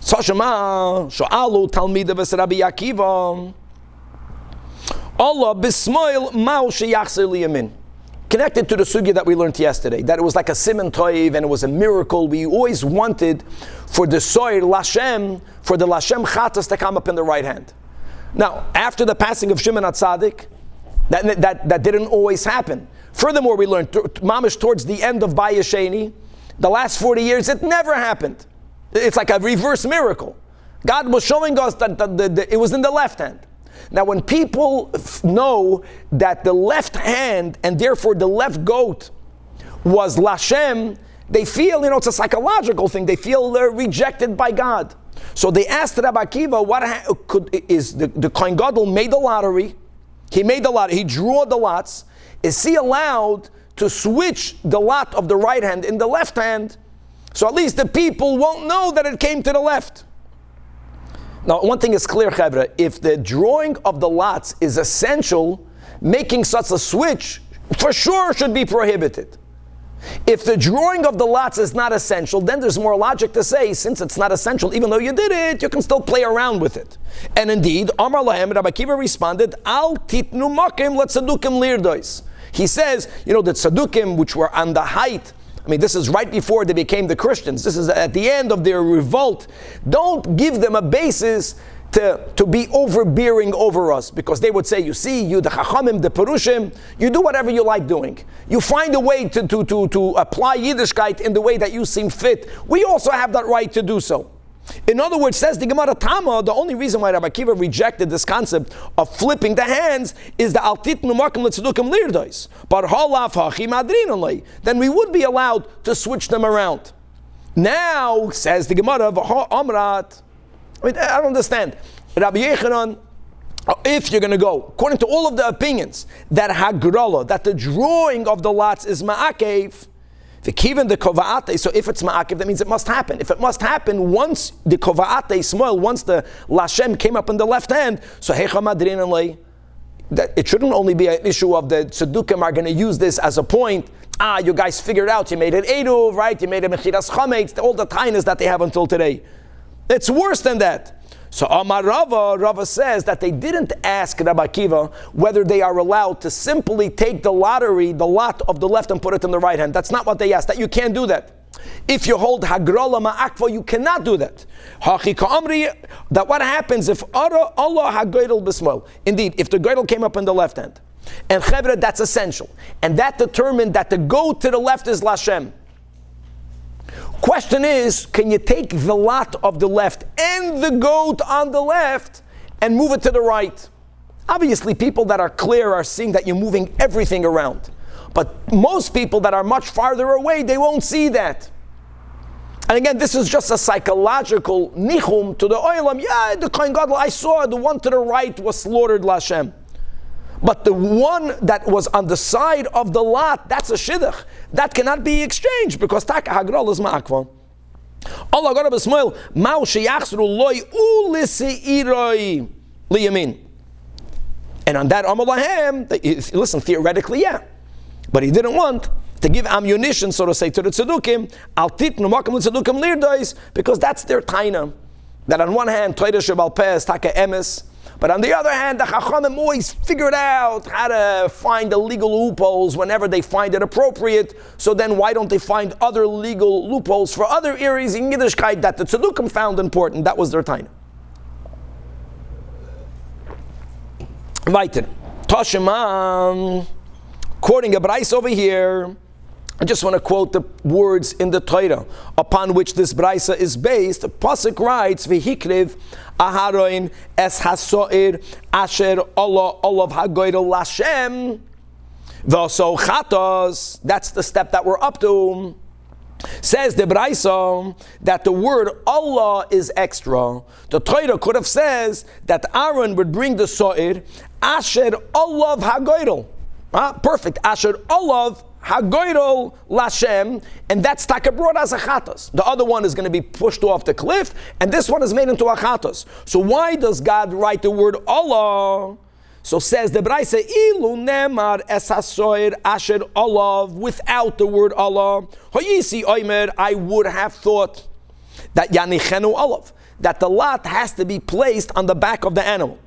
Sashema, Sho'alu Talmida v'es Rabbi Akiva, Allah b'smoil ma'u sheyachzer liyamin. Connected to the sugya that we learned yesterday, that it was like a siman toiv and it was a miracle. We always wanted for the soir lashem, for the lashem chatas to come up in the right hand. Now, after the passing of Shimon HaTzadik, that didn't always happen. Furthermore, we learned, mamish towards the end of Bayesheni, the last 40 years, it never happened. It's like a reverse miracle. God was showing us that it was in the left hand. Now, when people know that the left hand, and therefore the left goat, was Lashem, they feel, it's a psychological thing, they feel they're rejected by God. So they asked Rabbi Akiva, the Kohen Gadol made the lottery, he drew the lots, is he allowed to switch the lot of the right hand in the left hand, so at least the people won't know that it came to the left? Now, one thing is clear, Chevra, if the drawing of the lots is essential, making such a switch for sure should be prohibited. If the drawing of the lots is not essential, then there's more logic to say, since it's not essential, even though you did it, you can still play around with it. And indeed, Amar Lahem, Rabbi Akiva responded, Al titnu makim let tzadukim lirdois. He says, the tzadukim, which were on the height, this is right before they became the Christians. This is at the end of their revolt. Don't give them a basis to be overbearing over us, because they would say, you see, you the Chachamim, the Perushim, you do whatever you like doing. You find a way to apply Yiddishkeit in the way that you seem fit. We also have that right to do so. In other words, says the Gemara Tama, the only reason why Rabbi Akiva rejected this concept of flipping the hands is the altit numakim letzedukim lirdois. But halaf hachim adrinalei, then we would be allowed to switch them around. Now, says the Gemara Amrat, I don't understand. Rabbi Yechanan, if you're going to go, according to all of the opinions, that hagrala, that the drawing of the lots is ma'akev, the kiven the kova'ate, so if it's ma'akev, that means it must happen. If it must happen once the kova'ate smoil, once the lashem came up in the left hand, so hecha madrinalei, that it shouldn't only be an issue of the tzedukim are going to use this as a point. You guys figured out, you made it eruv, right? You made it mechiras chametz, all the tainas that they have until today. It's worse than that. So Amar Rava says that they didn't ask Rabbi Akiva whether they are allowed to simply take the lottery, the lot of the left, and put it in the right hand. That's not what they asked. That you can't do that. If you hold Hagrala Ma'akva, you cannot do that. That what happens if Allah Hagoidel Bismol? Indeed, if the Goidel came up in the left hand, and Chevra, that's essential, and that determined that the goat to the left is Lashem. Question is, can you take the lot of the left and the goat on the left and move it to the right? Obviously, people that are clear are seeing that you're moving everything around. But most people that are much farther away, they won't see that. And again, this is just a psychological nichum to the oilam. Yeah, the Kohen Gadol, I saw the one to the right was slaughtered Lashem. But the one that was on the side of the lot, that's a shidduch. That cannot be exchanged because taka hagral is ma'akva. Allah got a smile. Ma'u sheyachzru loy u'liseiroi liyamin. And on that Amalahem, listen, theoretically, yeah. But he didn't want to give ammunition, so to say, to the tzedukim. Al titnu makam l'tzedukim lirdois, because that's their taina. That on one hand, Torah Shebal Peh is taka emes. But on the other hand, the Chachamim always figured out how to find the legal loopholes whenever they find it appropriate. So then why don't they find other legal loopholes for other areas in Yiddishkeit that the Tzedukim found important? That was their time. Weiter. Tashima, quoting a Brais over here. I just want to quote the words in the Torah upon which this Braisa is based. Pasuk writes, "V'hikriv Aharon es hasoir asher Allah olav hagoydel lashem v'oso chatos." That's the step that we're up to. Says the Braisa that the word Allah is extra. The Torah could have says that Aaron would bring the soir asher olav hagoydel. Perfect. Asher olav hagoydel lashem, and that's taka brought as a chatos. The other one is going to be pushed off the cliff, and this one is made into a chatos. So why does God write the word Allah? So says the Braisa, ilu nemar es hasoir asher olav, without the word Allah, hoyisi oimer, I would have thought that yanichenu olav, that the lot has to be placed on the back of the animal.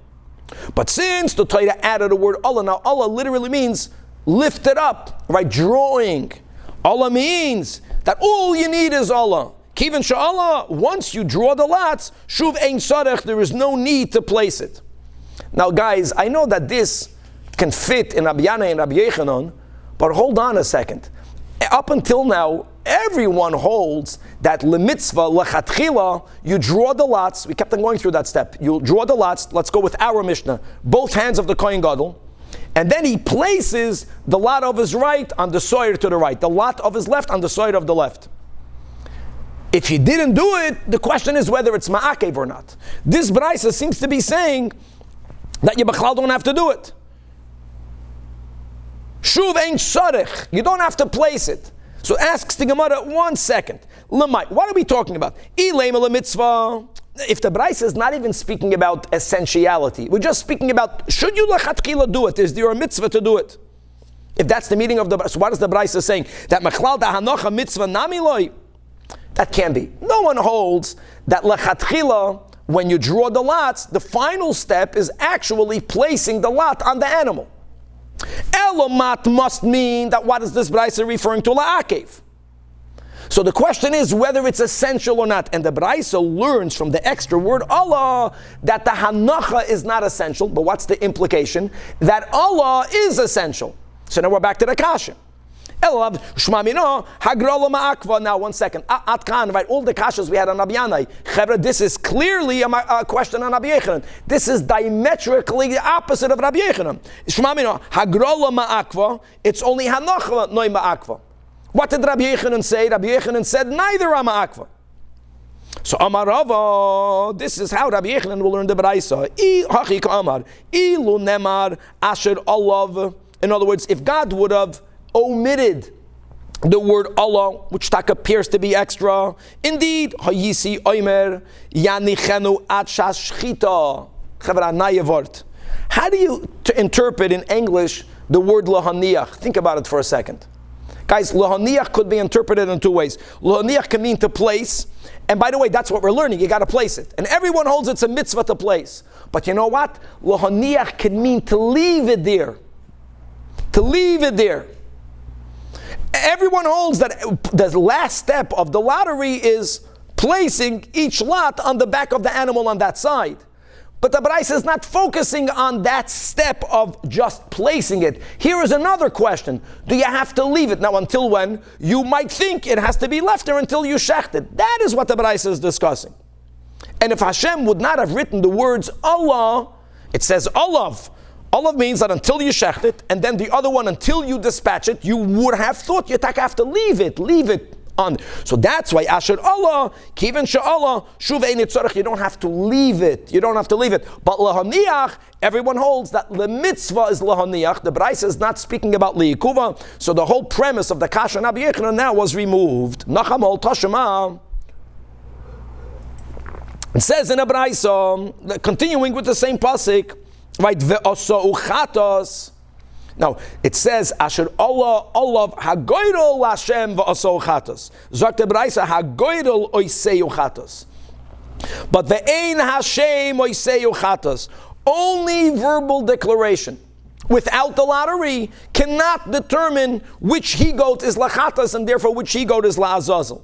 But since the Torah added the word Allah, now Allah literally means lift it up, right? Drawing. Allah means that all you need is Allah. Kivan sha'Allah, once you draw the lots, shuv ein sarech, there is no need to place it. Now guys, I know that this can fit in Rabbi Yana and Rabbi Yechanan, but hold on a second. Up until now, everyone holds that lemitzvah, lechatchila, you draw the lots. We kept on going through that step. You draw the lots. Let's go with our Mishnah. Both hands of the Kohen Gadol. And then he places the lot of his right on the soir to the right, the lot of his left on the soir of the left. If he didn't do it, the question is whether it's ma'akev or not. This Braisa seems to be saying that you b'chlal don't have to do it. Shuv ein sarech, you don't have to place it. So asks the Gemara, 1 second. Lemay, what are we talking about? Ilema lemitzvah. If the Braisa is not even speaking about essentiality, we're just speaking about should you lechatchila do it? Is there a mitzvah to do it? If that's the meaning of the Braisa, so what is the Braisa saying? That mechlal da hanocha mitzvah nami loy? That can't be. No one holds that lechatchila, when you draw the lots, the final step is actually placing the lot on the animal. Elomat must mean that what is this Braisa referring to la'akev? So the question is whether it's essential or not. And the Braisa learns from the extra word Allah that the hanacha is not essential. But what's the implication? That Allah is essential. So now we're back to the kasha. Now 1 second. Atkan, right? All the kashas we had on Rabbi Yanai. Chevra, this is clearly a question on Rabbi Yechanan. This is diametrically the opposite of Rabbi Yechanan. Shmamino, hagrola ma'akva. It's only hanacha, no ma'akva. What did Rabbi Yechanan say? Rabbi Yechanan said neither are ma'akva. So Amar Rava, this is how Rabbi Yechanan will learn the Braisa. Hachik Amar, ilu nemar asher olav. In other words, if God would have omitted the word Allah, which appears to be extra, indeed, hayisi oimer yanichenu at shashchita. How do you interpret in English the word lahaniach? Think about it for a second. Guys, lahaniach could be interpreted in 2 ways. Lahaniach can mean to place, and by the way, that's what we're learning. You got to place it, and everyone holds it's a mitzvah to place. But you know what? Lahaniach can mean to leave it there. To leave it there. Everyone holds that the last step of the lottery is placing each lot on the back of the animal on that side. But the Braisa is not focusing on that step of just placing it. Here is another question. Do you have to leave it? Now, until when? You might think it has to be left there until you shecht it. That is what the Braisa is discussing. And if Hashem would not have written the words Allah, it says Olav. Olav means that until you shecht it, and then the other one until you dispatch it, you would have thought you have to leave it on. So that's why Asher Allah, Kiven Sha'Allah, Shuv Ein Tzorech, you don't have to leave it. You don't have to leave it. But Lahaniach, everyone holds that the mitzvah is Lahaniach. The Braisa is not speaking about Liikuva. So the whole premise of the Kasha Rabbi Yechanan now was removed. Nachamol Tashema. It says in a Braisa, continuing with the same pasuk, right, ve'osou chatos. Now it says Asher Allah olav hagoydel Hashem ve'osou chatos. Zok the Braisa hagoydel oiseu chatos. But ve'ein Hashem oiseu chatos. only verbal declaration, without the lottery, cannot determine which he-goat is lachatas and therefore which he-goat is la'azazel.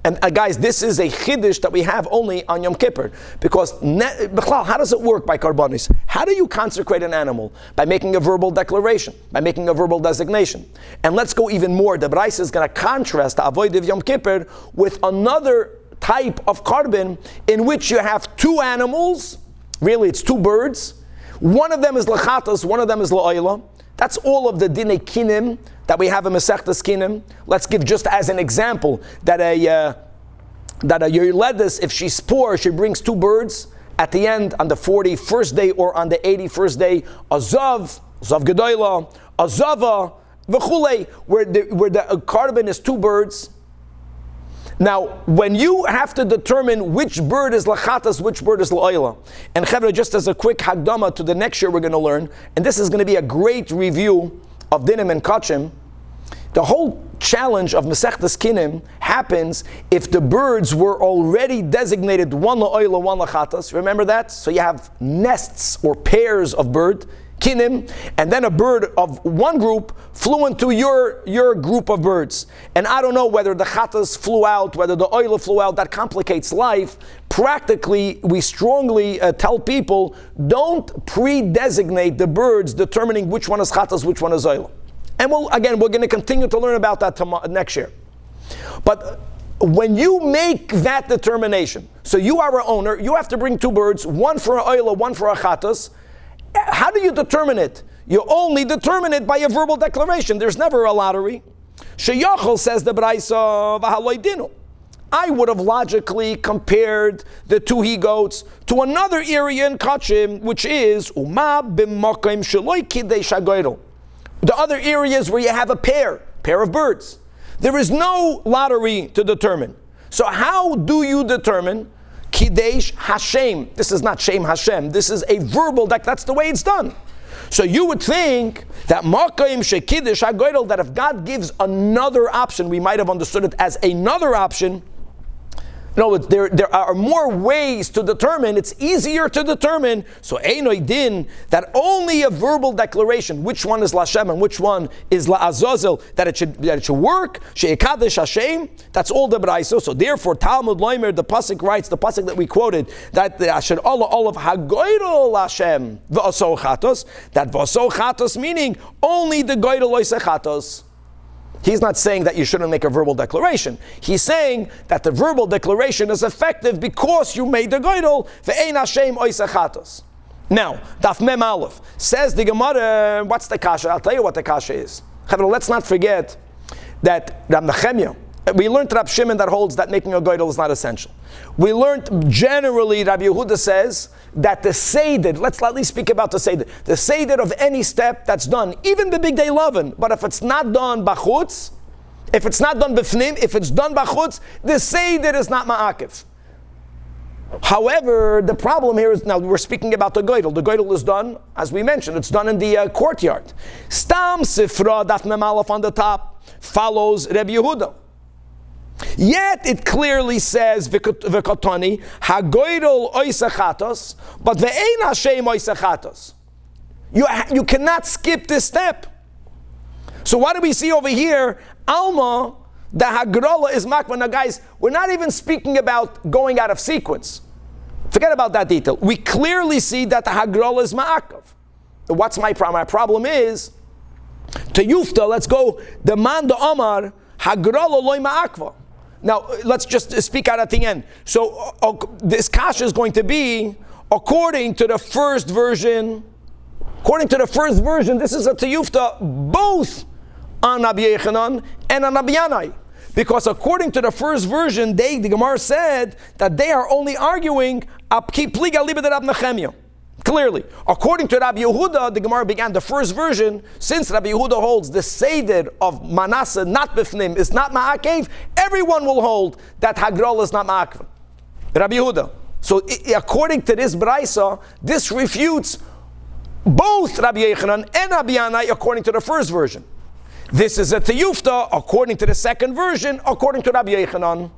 And guys, this is a chiddush that we have only on Yom Kippur. Because, how does it work by karbanis? How do you consecrate an animal? By making a verbal declaration, by making a verbal designation. And let's go even more. The Braisa is going to contrast the avoid of Yom Kippur with another type of carbon in which you have two animals, really it's two birds. One of them is lachatas, one of them is la'ayla. That's all of the dinei kinim that we have in Masechtas Kinim. Let's give just as an example that a yoledis, if she's poor, she brings two birds at the end on the 41st day or on the 81st day, a zav gedoyla, a zava, v'chulei, where the carbon is two birds. Now, when you have to determine which bird is lachatas, which bird is la'ayla, and Chevra, just as a quick hagdama to the next year we're going to learn, and this is going to be a great review of dinim and kachim, the whole challenge of Masechtas Kinim happens if the birds were already designated one la'ayla, one lachatas. Remember that? So you have nests or pairs of bird, kinim, and then a bird of one group flew into your group of birds. And I don't know whether the chatas flew out, whether the oila flew out, that complicates life. Practically, we strongly tell people, don't pre-designate the birds determining which one is chatas, which one is oila. And we're going to continue to learn about that next year. But when you make that determination, so you are an owner, you have to bring two birds, one for an oila, one for a chatas. How do you determine it? You only determine it by a verbal declaration. There's never a lottery. Sheyachol, says the Braisa, v'haloi dinu. I would have logically compared the two he-goats to another area in Kachim, which is Uma b'makim sheloi kidei shagoyro. The other areas where you have a pair of birds. There is no lottery to determine. So how do you determine Kidesh Hashem? This is not Shem Hashem. This is a verbal that's the way it's done. So you would think that Makayim Shekidesh HaGoydel, that if God gives another option, we might have understood it as another option. No, there are more ways to determine. It's easier to determine. So Einoi Din, that only a verbal declaration, which one is Lashem and which one is La'azazel, that it should work. She'ekadesh Hashem. That's all the Braisa. So therefore, Talmud Loimer, the pasuk writes, the pasuk that we quoted, that should all of Hagoydel Hashem v'aso chatos. That v'aso chatos meaning only the Goydel oiseh chatos. He's not saying that you shouldn't make a verbal declaration. He's saying that the verbal declaration is effective because you made the goydel, ve'ein Hashem oiseh chatos. Now, Daf Mem Aleph, says the Gemara, what's the kasha? I'll tell you what the kasha is. Let's not forget that Rab Nechemia, we learned Rab Shimon that holds that making a goydel is not essential. We learned generally, Rabbi Yehuda says, that the Seder, let's at least speak about the Seder of any step that's done, even the big day lovin, but if it's not done bachutz, if it's not done b'fnim, if it's done bachutz, the Seder is not ma'akiv. However, the problem here is, now we're speaking about the goydel. The goydel is done, as we mentioned, it's done in the courtyard. Stam Sifra, Daf Mem Aleph on the top, follows Rabbi Yehuda. Yet it clearly says v'kotoni hagoydel oiseh chatos, but ve'ein Hashem oiseh chatos. You cannot skip this step. So what do we see over here? Alma, the hagrola is makva. Now guys, we're not even speaking about going out of sequence. Forget about that detail. We clearly see that the hagrola is ma'akav. What's my problem? My problem is, to Yufta, let's go, the man the Omar, hagrola loy ma'akva. Now, let's just speak out at the end. So, this kasha is going to be, according to the first version, this is a tiyufta both on Rabbi Yechanan and on Rabbi Yanai. Because according to the first version, the Gemara said that they are only arguing, clearly. According to Rabbi Yehuda, the Gemara began the first version, since Rabbi Yehuda holds the Seder of Manasseh, not Bifnim, is not Ma'akev, everyone will hold that Hagrol is not Ma'akev. Rabbi Yehuda. So according to this Braisa, this refutes both Rabbi Yechanan and Rabbi Yanai according to the first version. This is a Tiyufta according to the second version, according to Rabbi Yechanan.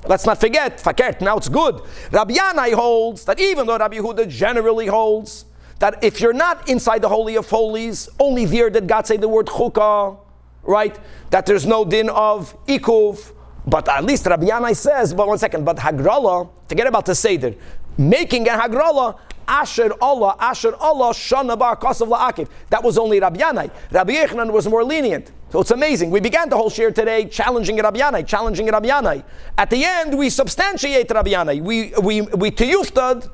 Let's not forget, now it's good. Rabbi Yanai holds that even though Rabbi Yehuda generally holds that if you're not inside the Holy of Holies, only there did God say the word chukah, right? That there's no din of ikuv. But at least Rabbi Yanai says, but one second, but Hagrala, forget about the Seder. Making a Hagrala, Asher Allah, Shana Bar Kasav La'akiv. That was only Rabbi Yanai. Rabbi Yochanan was more lenient. So it's amazing. We began the whole shiur today challenging Rabbi Yanai. At the end, we substantiate Rabbi Yanai. We tiyuftad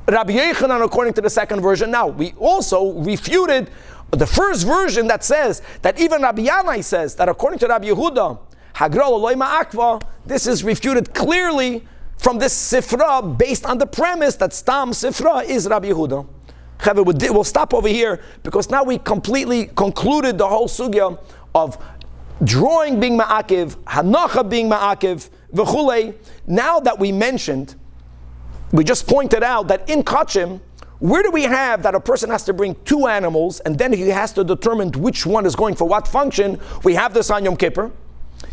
Rabbi Yochanan according to the second version. Now, we also refuted the first version that says that even Rabbi Yanai says that according to Rabbi Yehuda, Hagrala loy ma'akva, this is refuted clearly from this sifra based on the premise that Stam sifra is Rabbi Yehuda. We'll stop over here because now we completely concluded the whole sugya of drawing being ma'akiv, hanacha being ma'akiv, v'chulei. Now that we mentioned, we just pointed out that in kachim, where do we have that a person has to bring two animals and then he has to determine which one is going for what function? We have this on Yom Kippur.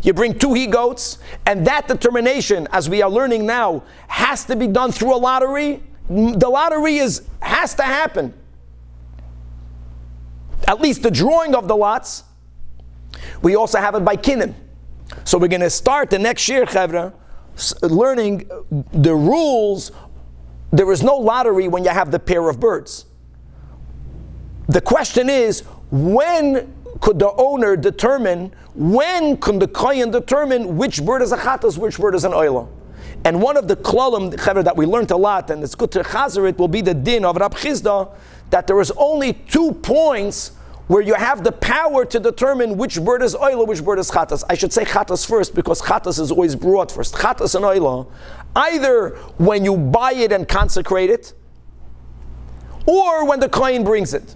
You bring two he-goats, and that determination, as we are learning now, has to be done through a lottery. The lottery has to happen. At least the drawing of the lots. We also have it by kinnim. So we're going to start the next year, Chevra, learning the rules. There is no lottery when you have the pair of birds. The question is, when could the owner determine, when can the kohen determine which bird is a chatas, which bird is an oila? And one of the klalim that we learned a lot, and it's good to chazer it, will be the din of Rab Chizda, that there is only 2 points where you have the power to determine which bird is oila, which bird is chatas. I should say chatas first, because chatas is always brought first. Chatas and oila, either when you buy it and consecrate it, or when the kohen brings it.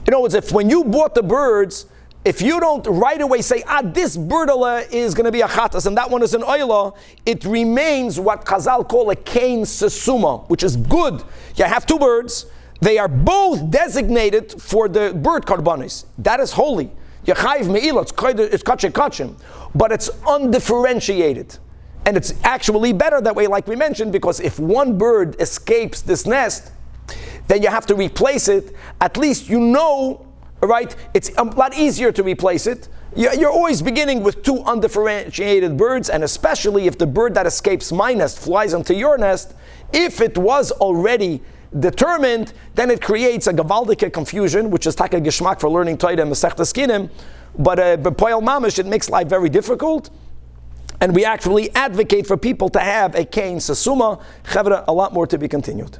You know, it's if when you bought the birds, if you don't right away say, this birdala is going to be a chatas and that one is an oila, it remains what Chazal call a kain sesuma, which is good. You have 2 birds, they are both designated for the bird karbanis. That is holy. Yechayiv me'ilah, it's kachim, but it's undifferentiated. And it's actually better that way, like we mentioned, because if one bird escapes this nest, then you have to replace it. At least you know, right? It's a lot easier to replace it. You're always beginning with 2 undifferentiated birds, and especially if the bird that escapes my nest flies into your nest, if it was already determined, then it creates a gavaldike confusion, which is taka geshmak for learning Torah and Masechtas Kinim. But poyal mamish, it makes life very difficult. And we actually advocate for people to have a kain sesuma. Chevra, a lot more to be continued.